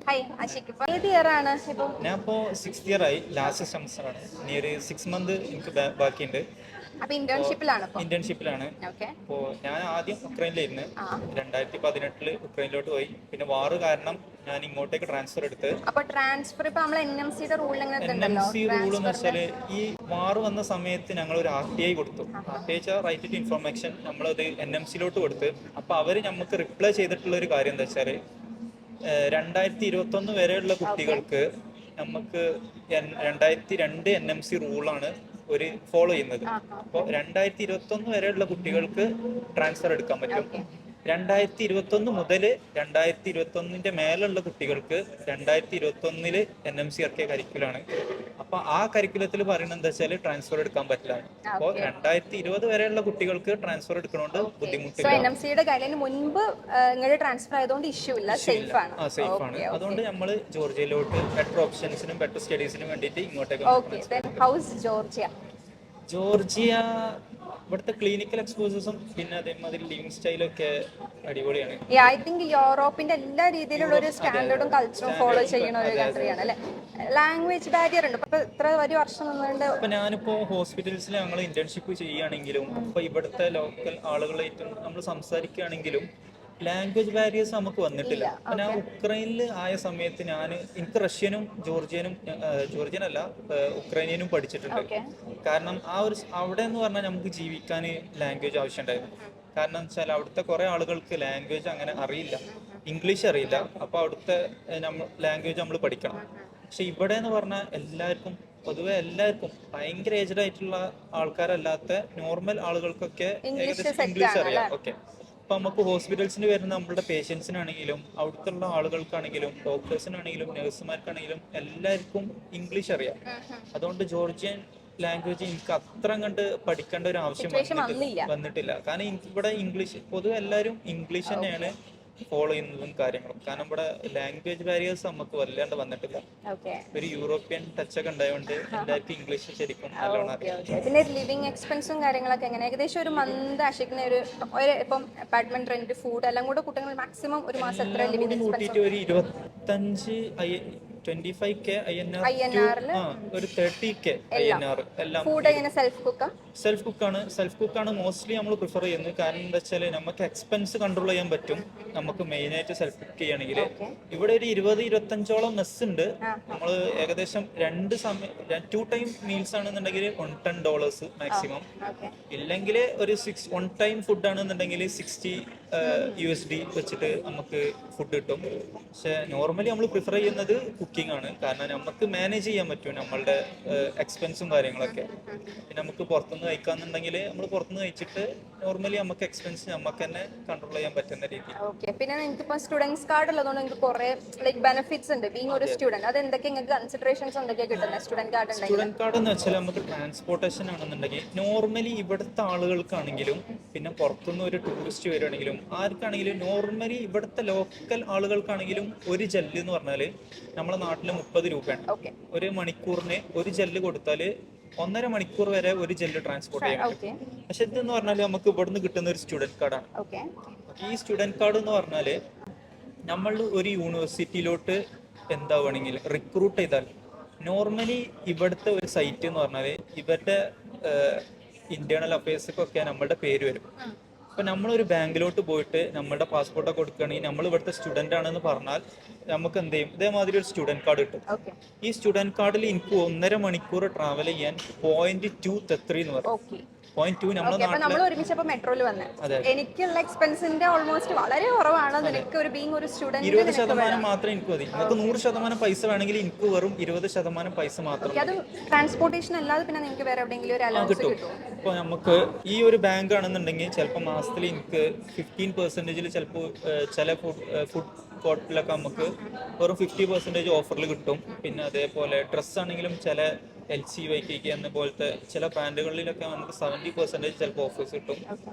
Hi Ashiq, ഇപ്പൊ ഏത് year ആണ് ഇപ്പൊ? ഞാൻ ഇപ്പോൾ 6th ഇയർ ആയി, ലാസ്റ്റ് സെമസ്റ്റർ ആണ്. ഇനി ഒരു 6 മന്ത് എനിക്ക് ബാക്കിയുണ്ട്. അപ്പൊ അപ്പോൾ ഇന്റേൺഷിപ്പിലാണ് ഇപ്പൊ? ഇന്റേൺഷിപ്പിലാണ്. ഓക്കെ. അപ്പോൾ ഞാൻ ആദ്യം ഉക്രൈനിലായിരുന്നു. ആ, 2018 ഉക്രൈനിലോട്ട് പോയി. പിന്നെ വാറ് കാരണം ഞാൻ ഇങ്ങോട്ടേക്ക് ട്രാൻസ്ഫർ എടുത്ത്. അപ്പൊ ട്രാൻസ്ഫർ ഇപ്പൊ നമ്മൾ NMC-യുടെ റൂൾ എൻ എങ്ങനെ എം ഉണ്ടല്ലോ സി റൂൾ എന്ന് ട്രാൻസ്ഫറിന്റെ? വെച്ചാൽ ഈ വാറ് വന്ന സമയത്ത് ഞങ്ങൾ ഒരു RTI കൊടുത്തു. RTI വെച്ചാൽ റൈറ്റ് ടു ഇൻഫർമേഷൻ. നമ്മളത് NMC-ലോട്ട് കൊടുത്ത്. അപ്പോൾ അവർ നമുക്ക് റിപ്ലൈ ചെയ്തിട്ടുള്ള ഒരു കാര്യം എന്താ വെച്ചാൽ 2021 വരെയുള്ള ഓക്കെ. കുട്ടികൾക്ക് നമുക്ക് 2002 NMC റൂളാണ് ഒരു ഫോളോ ചെയ്യുന്നത്. അപ്പോൾ 2021 വരെയുള്ള കുട്ടികൾക്ക് ട്രാൻസ്ഫർ എടുക്കാൻ പറ്റും. ഓക്കെ. 2021 മുതൽ 2021 മേലുള്ള കുട്ടികൾക്ക് 2021 NMC ഇറക്കിയ കരിക്കുലാണ്. അപ്പൊ ആ കരിക്കുലത്തിൽ പറയുന്നത് എന്താ വെച്ചാൽ ട്രാൻസ്ഫർ എടുക്കാൻ പറ്റില്ല. അപ്പോൾ 2020 വരെയുള്ള കുട്ടികൾക്ക് ട്രാൻസ്ഫർ എടുക്കണോണ്ട് സോ ബുദ്ധിമുട്ടില്ല. NMC-യുടെ ഗൈഡ്ലൈന് മുൻപ് നിങ്ങൾ ട്രാൻസ്ഫർ ആയതുകൊണ്ട് ഇഷ്യൂ ഇല്ല, സേഫ് ആണ്. സേഫ് ആണ്. അതുകൊണ്ട് നമ്മൾ ജോർജിയയിലോട്ട് ബെറ്റർ ഓപ്ഷൻസിനും ബെറ്റർ സ്റ്റഡീസിനും വേണ്ടിയിട്ട് ഇങ്ങോട്ടേക്ക് okay. Then house Georgia? Georgia ഇവിടുത്തെ ക്ലിനിക്കൽ എക്സ്പോസേഴ്സും പിന്നെ അതേമാതിരി ലിവിങ് സ്റ്റൈലൊക്കെ അടിപൊളിയാണ്. ഐ തിങ്ക് യൂറോപ്പിന്റെ എല്ലാ രീതിയിലുള്ള ഒരു സ്റ്റാൻഡേർഡും കൾച്ചറും ഫോളോ ചെയ്യുന്ന ഒരു കൺട്രിയാണ് അല്ലെ. ലാംഗ്വേജ് ബാരിയർ ഉണ്ട്. അപ്പൊ ഇത്ര ഒരു വർഷം നിന്നുകൊണ്ട് ഇപ്പൊ ഞാനിപ്പോ ഹോസ്പിറ്റൽസിൽ ഞങ്ങൾ ഇന്റേൺഷിപ്പ് ചെയ്യുകയാണെങ്കിലും ഇപ്പൊ ഇവിടുത്തെ ലോക്കൽ ആളുകളായിട്ടും നമ്മൾ സംസാരിക്കുകയാണെങ്കിലും ലാംഗ്വേജ് ബാരിയേഴ്സ് നമുക്ക് വന്നിട്ടില്ല. അപ്പൊ ഞാൻ ഉക്രൈനിൽ ആയ സമയത്ത് എനിക്ക് റഷ്യനും ജോർജിയനല്ല ഉക്രൈനിയനും പഠിച്ചിട്ടുണ്ട്. കാരണം അവിടെ എന്ന് പറഞ്ഞാൽ നമുക്ക് ജീവിക്കാൻ ലാംഗ്വേജ് ആവശ്യമുണ്ടായിരുന്നു. കാരണം വെച്ചാൽ അവിടുത്തെ കുറെ ആളുകൾക്ക് ലാംഗ്വേജ് അങ്ങനെ അറിയില്ല, ഇംഗ്ലീഷ് അറിയില്ല. അപ്പോൾ അവിടുത്തെ ലാംഗ്വേജ് നമ്മൾ പഠിക്കണം. പക്ഷെ ഇവിടെ എന്ന് പറഞ്ഞാൽ പൊതുവെ എല്ലാവർക്കും ഭയങ്കര ഏജ്ഡ് ആയിട്ടുള്ള ആൾക്കാരല്ലാത്ത നോർമൽ ആളുകൾക്കൊക്കെ ഏകദേശം ഇംഗ്ലീഷ് അറിയാം. ഓക്കെ. അപ്പൊ നമുക്ക് ഹോസ്പിറ്റൽസിൽ വരുന്ന നമ്മളുടെ പേഷ്യൻസിനാണെങ്കിലും അവിടുത്തെ ആളുകൾക്കാണെങ്കിലും ഡോക്ടേഴ്സിനാണെങ്കിലും നഴ്സുമാർക്കാണെങ്കിലും എല്ലാവർക്കും ഇംഗ്ലീഷ് അറിയാം. അതുകൊണ്ട് ജോർജിയൻ ലാംഗ്വേജ് എനിക്ക് അത്ര കണ്ട് പഠിക്കേണ്ട ഒരു ആവശ്യം വന്നിട്ടില്ല. കാരണം എനിക്ക് ഇവിടെ ഇംഗ്ലീഷ് പൊതുവെ എല്ലാവരും ഇംഗ്ലീഷ് തന്നെയാണ് ഫോളോ ചെയ്യുന്നതും കാര്യങ്ങളും. കാരണം ഇവിടെ ലാംഗ്വേജ് ബാരിയേഴ്സ് നമുക്ക് വല്ലാണ്ട് വന്നിട്ടില്ല. ഒരു യൂറോപ്യൻ ടച്ച് ഒക്കെ ഉണ്ടായതുകൊണ്ട് എല്ലാവർക്കും ഇംഗ്ലീഷ് ശരിക്കും നല്ലോണം അറിയാം. പിന്നെ ലിവിങ് എക്സ്പെൻസും കാര്യങ്ങളൊക്കെ എങ്ങനെ? ഏകദേശം ഒരു മന്ത് ആഷിക്കുന്ന ഒരു ഇപ്പം അപ്പാർട്ട്മെന്റ് റെന്റ് ഫുഡ് എല്ലാം കൂടെ കൂട്ടുന്നത് മാക്സിമം ഒരു മാസം എത്ര ലിവിങ് എക്സ്പെൻസ്? ഒരു 25K INR ഒരു 30K INR എല്ലാം. ഫുഡ് എങ്ങനെ? സെൽഫ് കുക്കാണ് മോസ്റ്റ്ലി നമ്മൾ പ്രിഫർ ചെയ്യുന്നത്. കാരണം എന്താ വെച്ചാൽ നമുക്ക് എക്സ്പെൻസ് കൺട്രോൾ ചെയ്യാൻ പറ്റും നമുക്ക് മെയിനായിട്ട് സെൽഫ് കുക്ക് ചെയ്യുകയാണെങ്കിൽ. ഇവിടെ ഒരു 20-25ഓളം മെസ് ഉണ്ട്. നമ്മൾ ഏകദേശം 2 ടൈം മീൽസ് ആണെന്നുണ്ടെങ്കിൽ $110 മാക്സിമം. ഇല്ലെങ്കിൽ ഒരു 1 ടൈം ഫുഡ് ആണെന്നുണ്ടെങ്കിൽ $60 വെച്ചിട്ട് നമുക്ക് ഫുഡ് കിട്ടും. പക്ഷെ നോർമലി നമ്മൾ പ്രിഫർ ചെയ്യുന്നത് കുക്കിംഗ് ആണ്. കാരണം നമുക്ക് മാനേജ് ചെയ്യാൻ പറ്റും നമ്മളുടെ എക്സ്പെൻസും കാര്യങ്ങളൊക്കെ. പിന്നെ നമുക്ക് പുറത്തുനിന്ന് കഴിക്കാന്നുണ്ടെങ്കിൽ നമ്മൾ പുറത്തുനിന്ന് കഴിച്ചിട്ട് നോർമലി നമുക്ക് എക്സ്പെൻസ് നമുക്ക് തന്നെ കൺട്രോൾ ചെയ്യാൻ പറ്റുന്ന രീതി. പിന്നെ നിങ്ങൾക്ക് സ്റ്റുഡൻസ് കാർഡ് ഉള്ളതുകൊണ്ട് നിങ്ങൾക്ക് കുറെ ബെനിഫിറ്റ്സ് ഉണ്ട് ബീങ് ഒരു സ്റ്റുഡന്റ്. അത് എന്തൊക്കെ നിങ്ങൾക്ക് കൺസിഡറേഷൻസ് എന്തൊക്കെയാണ് കിട്ടുന്നത് സ്റ്റുഡന്റ് കാർഡ് എന്ന് വെച്ചാൽ നമുക്ക് ട്രാൻസ്പോർട്ടേഷൻ ആണെന്നുണ്ടെങ്കിൽ നോർമലി ഇവിടുത്തെ ആളുകൾക്കാണെങ്കിലും പിന്നെ പുറത്തുനിന്ന് ഒരു ടൂറിസ്റ്റ് വരുവാണെങ്കിലും ആർക്കാണെങ്കിലും നോർമലി ഇവിടുത്തെ ലോക്കൽ ആളുകൾക്കാണെങ്കിലും ഒരു ജെല്ല് എന്ന് പറഞ്ഞാൽ നമ്മളെ നാട്ടിൽ 30 രൂപയാണ്. ഒരു മണിക്കൂറിന് ഒരു ജെല്ല് കൊടുത്താൽ 1.5 മണിക്കൂർ വരെ ഒരു ജെല്ല് ട്രാൻസ്പോർട്ട് ചെയ്യാൻ പറ്റും. പക്ഷെ ഇതെന്ന് പറഞ്ഞാൽ നമുക്ക് ഇവിടുന്ന് കിട്ടുന്ന ഒരു സ്റ്റുഡന്റ് കാർഡാണ്. ഈ സ്റ്റുഡന്റ് കാർഡ് എന്ന് പറഞ്ഞാൽ നമ്മൾ ഒരു യൂണിവേഴ്സിറ്റിയിലോട്ട് എന്താ വേണമെങ്കിൽ റിക്രൂട്ട് ചെയ്താൽ നോർമലി ഇവിടുത്തെ ഒരു സൈറ്റ് എന്ന് പറഞ്ഞാൽ ഇവരുടെ ഇന്റേണൽ അഫയേഴ്സൊക്കെ നമ്മളുടെ പേര് വരും. അപ്പൊ നമ്മളൊരു ബാങ്കിലോട്ട് പോയിട്ട് നമ്മുടെ പാസ്പോർട്ടൊക്കെ കൊടുക്കുകയാണെങ്കിൽ നമ്മൾ ഇവിടുത്തെ സ്റ്റുഡന്റ് ആണെന്ന് പറഞ്ഞാൽ നമുക്ക് എന്ത് ചെയ്യും, ഇതേമാതിരി ഒരു സ്റ്റുഡന്റ് കാർഡ് കിട്ടും. ഈ സ്റ്റുഡന്റ് കാർഡിൽ എനിക്ക് 1.5 മണിക്കൂർ ട്രാവൽ ചെയ്യാൻ 0.2 എന്ന് പറയും. 0.2 നമ്മൾ ഒരുമിച്ചപ്പോ മെട്രോയിൽ വന്നത് എനിക്കുള്ള എക്സ്പെൻസിന്റെ ഓൾമോസ്റ്റ് വളരെ കുറവാണ്. നിനക്ക് ഒരു ബീങ് ഒരു സ്റ്റുഡന്റ് 20% മാത്രം എനിക്ക് മതി. നമുക്ക് 100% പൈസ വേണമെങ്കിൽ എനിക്ക് വെറും 20% പൈസ മാത്രം. അത് ട്രാൻസ്പോർട്ടേഷൻ അല്ലാതെ പിന്നെ നിങ്ങൾക്ക് വേറെ എവിടെയെങ്കിലും ഒരു അലൗൻസ് കിട്ടും? ഇപ്പൊ നമുക്ക് ഈ ഒരു ബാങ്ക് ആണെന്നുണ്ടെങ്കിൽ ചിലപ്പോൾ മാസത്തിൽ എനിക്ക് 15% ചിലപ്പോൾ ചില ഫുഡ് കോർട്ടിലൊക്കെ നമുക്ക് വെറും 50% ഓഫറിൽ കിട്ടും. പിന്നെ അതേപോലെ ഡ്രസ്സ് ആണെങ്കിലും ചില LCYK എന്ന പോലത്തെ ചില ബ്രാൻഡുകളിലൊക്കെ നമുക്ക് 70% ചിലപ്പോൾ ഓഫേഴ്സ് കിട്ടും.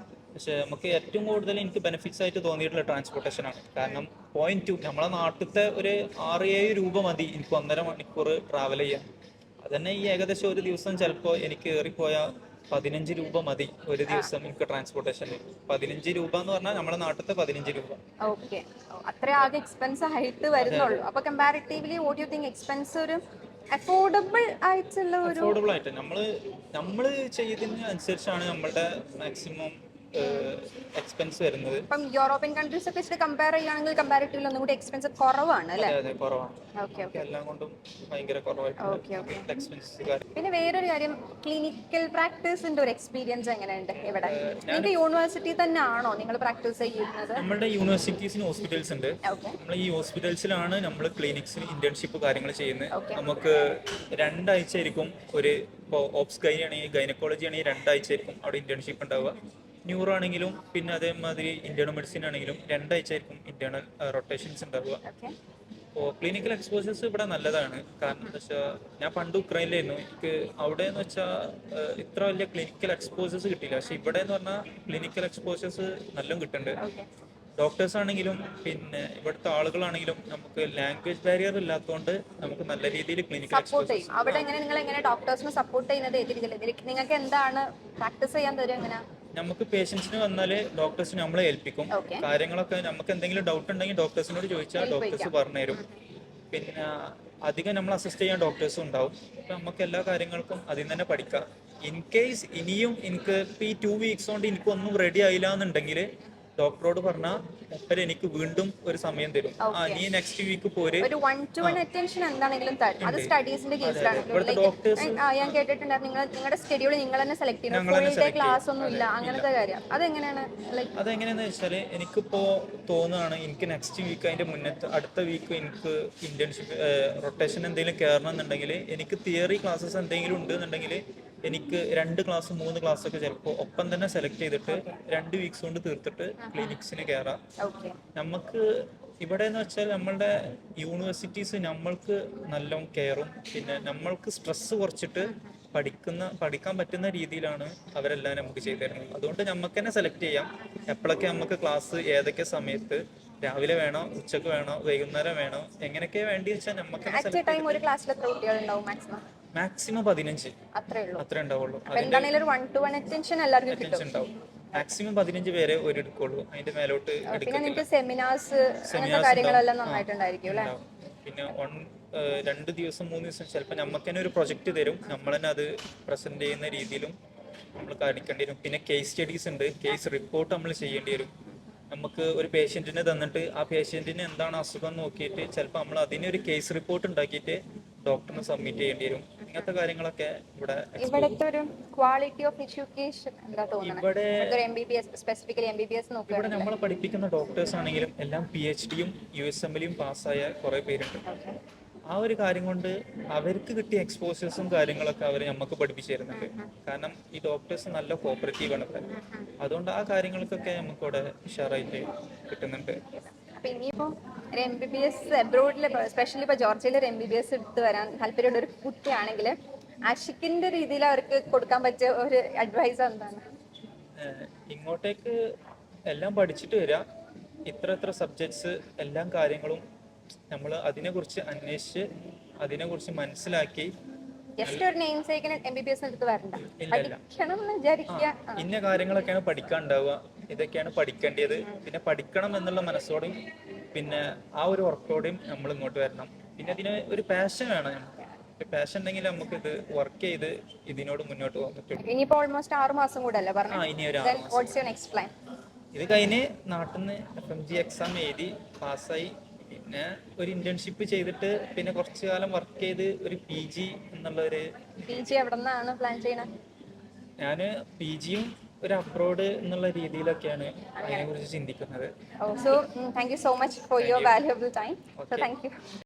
പക്ഷെ നമുക്ക് ഏറ്റവും കൂടുതൽ എനിക്ക് ബെനിഫിറ്റ്സ് ആയിട്ട് തോന്നിയിട്ടുള്ള ട്രാൻസ്പോർട്ടേഷൻ ആണ്. കാരണം 0.2 നമ്മളെ നാട്ടിലത്തെ ഒരു 6-7 രൂപ മതി എനിക്ക് 1.5 മണിക്കൂർ ട്രാവൽ ചെയ്യാൻ. അതന്നെ ഈ ഏകദേശം ഒരു ദിവസം ചിലപ്പോൾ എനിക്ക് ഏറിപ്പോയാൽ 15 രൂപ മതി ഒരു ദിവസം എനിക്ക് ട്രാൻസ്പോർട്ടേഷന്. 15 രൂപ എന്ന് പറഞ്ഞാൽ നമ്മുടെ നാട്ടിലത്തെ 15 രൂപ. ഓക്കെ, അത്ര ആകെ എക്സ്പെൻസ് ആയിട്ട് വരുന്നുള്ളൂ. അപ്പൊ comparatively vote you think expense ഒരു അഫോർഡബിൾ ആയിട്ടുള്ള ഒരു അഫോർഡബിൾ ആയിട്ട് നമ്മള് ചെയ്തതിന് അനുസരിച്ചാണ് നമ്മളുടെ മാക്സിമം എക്സ്പെൻസ് വരുന്നത്. ഇപ്പം യൂറോപ്യൻ കൺട്രീസ് ഒക്കെ വെച്ചിട്ട് കമ്പയർ ചെയ്യുകയാണെങ്കിൽ കമ്പാരിറ്റീവ്ലി ഒന്നും കൂടി എക്സ്പെൻസ് കുറവാണ് അല്ലേ? അതെ കുറവാണ്. ഓക്കെ ഓക്കെ എല്ലാം കൊണ്ടും ഭയങ്കര കുറവായിട്ട് എക്സ്പെൻസ്. പിന്നെ വേറൊരു കാര്യം, ക്ലിനിക്കൽ പ്രാക്ടീസിന്റെ ഒരു എക്സ്പീരിയൻസ് എങ്ങനെയുണ്ട് ഇവിടെ? നിങ്ങൾക്ക് യൂണിവേഴ്സിറ്റി തന്നെ ആണോ നിങ്ങൾ പ്രാക്ടീസ് ചെയ്യുന്നത്? നമ്മുടെ യൂണിവേഴ്സിറ്റീസിന് ഹോസ്പിറ്റൽസ് ഉണ്ട്. ഓക്കെ നമ്മൾ ഈ ഹോസ്പിറ്റൽസിലാണ് നമ്മൾ ക്ലിനിക്സിൽ ഇന്റേൺഷിപ്പ് കാര്യങ്ങൾ ചെയ്യുന്നത്. Okay. നമുക്ക് 2 ആഴ്ച ആയിരിക്കും ഒരു ഇപ്പോൾ ഓപ്സ് ഗൈനി ആണെങ്കിൽ ഗൈനക്കോളജി ആണെങ്കിൽ 2 ആഴ്ച ആയിരിക്കും അവിടെ ഇന്റേൺഷിപ്പ് ഉണ്ടാവുക. ന്യൂറോ ആണെങ്കിലും പിന്നെ അതേമാതിരി ഇന്റേണൽ മെഡിസിൻ ആണെങ്കിലും 2 ആഴ്ച ആയിരിക്കും ഇന്റേണൽ റൊട്ടേഷൻസ് ഉണ്ടാവുക. ഓക്കെ അപ്പോൾ ക്ലിനിക്കൽ എക്സ്പോസേഴ്സ് ഇവിടെ നല്ലതാണ്. കാരണം എന്താ വെച്ചാൽ ഞാൻ പണ്ട് ഉക്രൈനിലായിരുന്നു. എനിക്ക് അവിടെ എന്ന് വെച്ചാൽ ഇത്ര വലിയ ക്ലിനിക്കൽ എക്സ്പോസേഴ്സ് കിട്ടിയില്ല. പക്ഷെ ഇവിടെ എന്ന് പറഞ്ഞാൽ ക്ലിനിക്കൽ എക്സ്പോസേഴ്സ് നല്ലോണം കിട്ടുന്നുണ്ട്. ഓക്കെ ഡോക്ടേഴ്സ് ആണെങ്കിലും പിന്നെ ഇവിടുത്തെ ആളുകളാണെങ്കിലും നമുക്ക് ലാംഗ്വേജ് ബാരിയർ ഇല്ലാത്തതുകൊണ്ട് നമുക്ക് നല്ല രീതിയിൽ ക്ലിനിക്കൽ സപ്പോർട്ട് ചെയ്യും. അവിടെ എങ്ങനെ നിങ്ങൾ എങ്ങനെ ഡോക്ടേഴ്സിനെ സപ്പോർട്ട് ചെയ്യുന്നത് ഏത് രീതിയിൽ? നിങ്ങൾക്ക് എന്താണ് പ്രാക്ടീസ് ചെയ്യാൻ തരും? എങ്ങനെ നമുക്ക് പേഷ്യൻസിന് വന്നാല് ഡോക്ടേഴ്സിന് നമ്മളെ ഏൽപ്പിക്കും. ഓക്കെ കാര്യങ്ങളൊക്കെ നമുക്ക് എന്തെങ്കിലും ഡൗട്ട് ഉണ്ടെങ്കിൽ ഡോക്ടേഴ്സിനോട് ചോദിച്ചാൽ ഡോക്ടേഴ്സ് പറഞ്ഞുതരും. പിന്നെ അധികം നമ്മൾ അസിസ്റ്റ് ചെയ്യാൻ ഡോക്ടേഴ്സും ഉണ്ടാവും. അപ്പൊ നമുക്ക് എല്ലാ കാര്യങ്ങൾക്കും അതിൽ തന്നെ പഠിക്കാം. ഇൻ കേസ് ഇനിയും എനിക്ക് ഈ 2 വീക്സ് കൊണ്ട് എനിക്കൊന്നും റെഡി ആയില്ല എന്നുണ്ടെങ്കിൽ ഡോക്ടറോട് പറഞ്ഞാൽ മൂപ്പര് എനിക്ക് വീണ്ടും ഒരു സമയം തരും. നീ നെക്സ്റ്റ് വീക്ക് പോര്. ഒരു 1-to-1 അറ്റൻഷൻ എന്താണെങ്കിലും തരും. അത് സ്റ്റഡീസിന്റെ കേസിലാണ്. ഡോക്ടേഴ്സ് ഞാൻ കേട്ടിട്ടുണ്ടായിരുന്നു നിങ്ങളുടെ ഷെഡ്യൂൾ നിങ്ങൾ തന്നെ സെലക്ട് ചെയ്യണം, ഫുൾ ഡേ ക്ലാസ് ഒന്നും ഇല്ല, അങ്ങനത്തെ കാര്യം. അതെങ്ങനെയാണ്? അതെങ്ങനെയാന്ന് വെച്ചാല് എനിക്കിപ്പോ തോന്നുകയാണ് എനിക്ക് നെക്സ്റ്റ് വീക്ക് അതിന്റെ മുന്നത്തെ അടുത്ത വീക്ക് എനിക്ക് ഇന്റേൺഷിപ്പ് റൊട്ടേഷൻ എന്തെങ്കിലും കയറണം എന്നുണ്ടെങ്കിൽ എനിക്ക് തിയറി ക്ലാസ്സസ് എന്തെങ്കിലും ഉണ്ട് എന്നുണ്ടെങ്കിൽ എനിക്ക് 2 ക്ലാസ് 3 ക്ലാസ് ഒക്കെ ചിലപ്പോൾ ഒപ്പം തന്നെ സെലക്ട് ചെയ്തിട്ട് 2 വീക്സ് കൊണ്ട് തീർത്തിട്ട് ക്ലിനിക്സിന് കയറാം. നമുക്ക് ഇവിടെ എന്ന് വെച്ചാൽ നമ്മളുടെ യൂണിവേഴ്സിറ്റീസ് നമ്മൾക്ക് നല്ല കെയറും പിന്നെ നമ്മൾക്ക് സ്ട്രെസ് കുറച്ചിട്ട് പഠിക്കാൻ പറ്റുന്ന രീതിയിലാണ് അവരെല്ലാം നമുക്ക് ചെയ്തു തരുന്നത്. അതുകൊണ്ട് നമുക്ക് തന്നെ സെലക്ട് ചെയ്യാം എപ്പോഴൊക്കെ നമുക്ക് ക്ലാസ് ഏതൊക്കെ സമയത്ത്, രാവിലെ വേണോ ഉച്ചക്ക് വേണോ വൈകുന്നേരം വേണോ എങ്ങനെയൊക്കെ വേണ്ടി വെച്ചാൽ നമുക്ക് മാക്സിമം 15 അത്രേ ഉണ്ടാവുള്ളൂ. ഉണ്ടാവും. മാക്സിമം 15 പേരെ ഒരു എടുക്കുള്ളൂ. അതിന്റെ മേലോട്ട് സെമിനാർസ് ഉണ്ടാവും. പിന്നെ 2 ദിവസം 3 ദിവസം ചിലപ്പോൾ നമുക്ക് തന്നെ ഒരു പ്രൊജക്ട് തരും. നമ്മൾ തന്നെ അത് പ്രസന്റ് ചെയ്യുന്ന രീതിയിലും നമ്മൾ കാണിക്കേണ്ടി വരും. പിന്നെ കേസ് സ്റ്റഡീസ് ഉണ്ട്. കേസ് റിപ്പോർട്ട് നമ്മൾ ചെയ്യേണ്ടി വരും. നമുക്ക് ഒരു പേഷ്യന്റിനെ തന്നിട്ട് ആ പേഷ്യന്റിന് എന്താണ് അസുഖം നോക്കിയിട്ട് ചിലപ്പോൾ നമ്മൾ അതിനൊരു കേസ് റിപ്പോർട്ട് ഉണ്ടാക്കിയിട്ട് ഡോക്ടറിന് സബ്മിറ്റ് ചെയ്യേണ്ടി വരും. ഇങ്ങനത്തെ കാര്യങ്ങളൊക്കെ ഇവിടുത്തെ ഒരു ക്വാളിറ്റി ഓഫ് എഡ്യൂക്കേഷൻ എന്താ തോന്നുന്നത്? ഇവിടെ നമ്മൾ പഠിപ്പിക്കുന്ന ഡോക്ടേഴ്സ് ആണെങ്കിലും എല്ലാം PhD-യും USMLയും പാസ്സായ കുറെ പേരുണ്ട്. ആ ഒരു കാര്യം കൊണ്ട് അവർക്ക് കിട്ടിയ എക്സ്പോസേഴ്സും കാര്യങ്ങളൊക്കെ അവർ നമുക്ക് പഠിപ്പിച്ചു തരുന്നുണ്ട്. കാരണം ഈ ഡോക്ടേഴ്സ് നല്ല കോപ്പറേറ്റീവ് ആണ് ഇവിടെ. അതുകൊണ്ട് ആ കാര്യങ്ങൾക്കൊക്കെ നമുക്കിവിടെ ഉഷാറായിട്ട് കിട്ടുന്നുണ്ട്. ഇനിയിപ്പോ MBBS അബ്രോഡിൽ സ്പെഷ്യലി ഇപ്പൊ ജോർജിയയിൽ MBBS എടുത്ത് വരാൻ താല്പര്യമുള്ള ഒരു കുട്ടിയാണെങ്കിൽ ആഷിക്കിന്റെ രീതിയിൽ അവർക്ക് കൊടുക്കാൻ പറ്റിയ ഒരു അഡ്വൈസ് എന്താണ്? ഇങ്ങോട്ടേക്ക് എല്ലാം പഠിച്ചിട്ട് വരിക. ഇത്ര സബ്ജക്ട്സ് എല്ലാ കാര്യങ്ങളും നമ്മൾ അതിനെക്കുറിച്ച് അന്വേഷിച്ച് അതിനെക്കുറിച്ച് മനസ്സിലാക്കി ഇന്ന കാര്യങ്ങളൊക്കെയാണ് പഠിക്കാനുണ്ടാവുക, ഇതൊക്കെയാണ് പഠിക്കേണ്ടത്. പിന്നെ പഠിക്കണം എന്നുള്ള മനസ്സോടെയും പിന്നെ ആ ഒരു ഉറപ്പോടെയും നമ്മൾ ഇങ്ങോട്ട് വരണം. പിന്നെ അതിന് ഒരു പാഷൻ വേണം. പാഷൻ ഉണ്ടെങ്കിൽ നമുക്ക് ഇത് വർക്ക് ചെയ്ത് ഇതിനോട് മുന്നോട്ട് പോകാൻ പറ്റും. ഇനിയിപ്പോ ഓൾമോസ്റ്റ് 6 മാസം കൂടെ അല്ലേ പറഞ്ഞു? ഇനി ഒരു 6 മാസം ഇത് കഴിഞ്ഞ് നാട്ടിൽ നിന്ന് FMG എക്സാം എഴുതി പാസ്സായി പിന്നെ ഒരു ഇന്റേൺഷിപ്പ് ചെയ്തിട്ട് പിന്നെ കുറച്ചു കാലം വർക്ക് ചെയ്ത് ഒരു PG എന്നുള്ള ഒരു പ്ലാൻ ചെയ്യണത്. ഞാന് PG-യും ഒരു അബ്രോഡ് എന്നുള്ള രീതിയിലൊക്കെയാണ് അതിനെ കുറിച്ച് ചിന്തിക്കുന്നത്. So thank you so much for your valuable time. So thank you.